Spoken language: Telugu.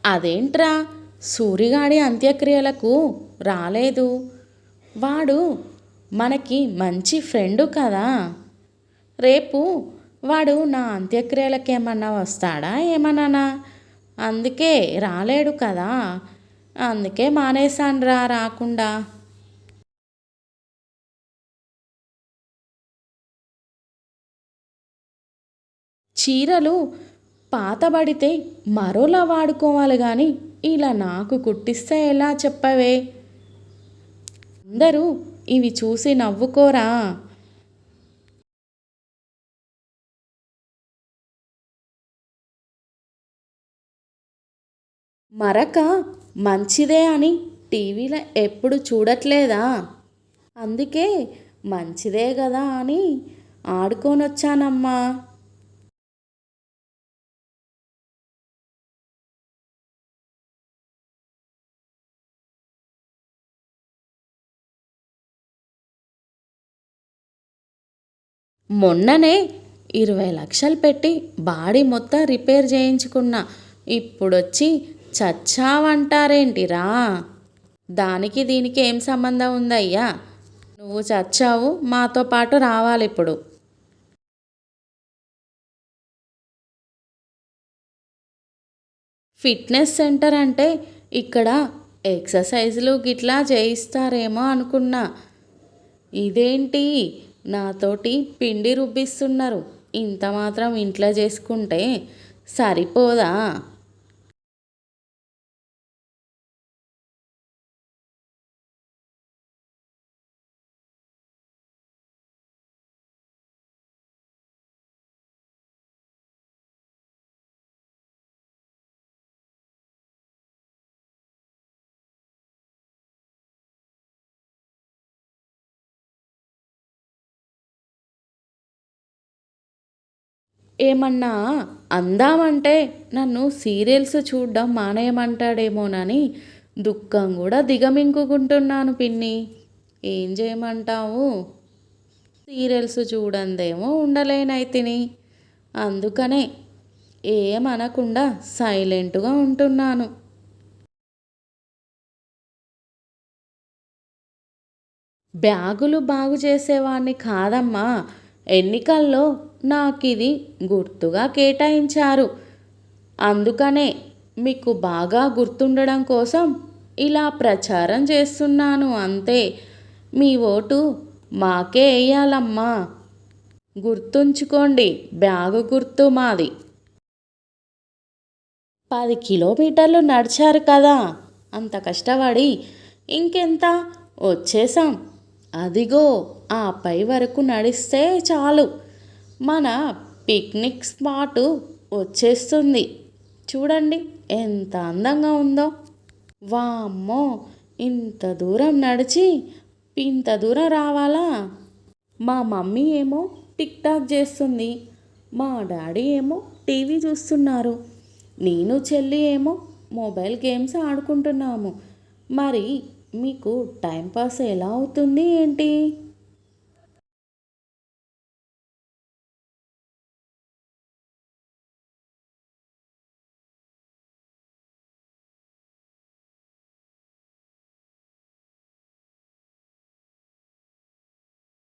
అదేంట్రా, సూరిగాడి అంత్యక్రియలకు రాలేదు? వాడు మనకి మంచి ఫ్రెండు కదా. రేపు వాడు నా అంత్యక్రియలకు ఏమన్నా వస్తాడా ఏమన్నానా? అందుకే రాలేడు కదా. అందుకే మానేశాన్రా రాకుండా. చీరలు పాతబడితే మరోలా వాడుకోవాలి కానీ ఇలా నాకు కుట్టిస్తే ఎలా చెప్పవే? అందరూ ఇవి చూసి నవ్వుకోరా? మరక మంచిదే అని టీవీలో ఎప్పుడు చూడట్లేదా? అందుకే మంచిదే కదా అని ఆడుకొనొచ్చానమ్మా. మొన్ననే 20 లక్షలు పెట్టి బాడీ మొత్తం రిపేర్ చేయించుకున్నా. ఇప్పుడొచ్చి చచ్చావంటారేంటిరా? దానికి దీనికి ఏం సంబంధం ఉందయ్యా? నువ్వు చచ్చావు, మాతో పాటు రావాలిప్పుడు. ఫిట్నెస్ సెంటర్ అంటే ఇక్కడ ఎక్సర్సైజులు గిట్లా చేయిస్తారేమో అనుకున్నా. ఇదేంటి నాతోటి పిండి రుబ్బిస్తున్నారు? ఇంత మాత్రం ఇంట్లో చేసుకుంటే సరిపోదా? ఏమన్నా అందామంటే నన్ను సీరియల్స్ చూడడం మానేయమంటాడేమోనని దుఃఖం కూడా దిగమింగుకుంటున్నాను పిన్ని. ఏం చేయమంటావు? సీరియల్స్ చూడందేమో ఉండలేనైతిని. అందుకనే ఏమనకుండా సైలెంట్గా ఉంటున్నాను. బ్యాగులు బాగు చేసేవాణ్ణి కాదమ్మా. ఎన్నికల్లో నాకిది గుర్తుగా కేటాయించారు. అందుకనే మీకు బాగా గుర్తుండడం కోసం ఇలా ప్రచారం చేస్తున్నాను అంతే. మీ ఓటు మాకే వేయాలమ్మా. గుర్తుంచుకోండి, బ్యాగు గుర్తు మాది. 10 కిలోమీటర్లు నడిచారు కదా, అంత కష్టపడి. ఇంకెంత? వచ్చేసాం. అదిగో ఆ పై వరకు నడిస్తే చాలు మన పిక్నిక్ స్పాటు వచ్చేస్తుంది. చూడండి ఎంత అందంగా ఉందో. వామ్మో, ఇంత దూరం నడిచి ఇంత దూరం రావాలా? మా మమ్మీ ఏమో టిక్ టాక్ చేస్తుంది, మా డాడీ ఏమో టీవీ చూస్తున్నారు, నేను చెల్లి ఏమో మొబైల్ గేమ్స్ ఆడుకుంటున్నాము. మరి మీకు టైంపాస్ ఎలా అవుతుంది ఏంటి?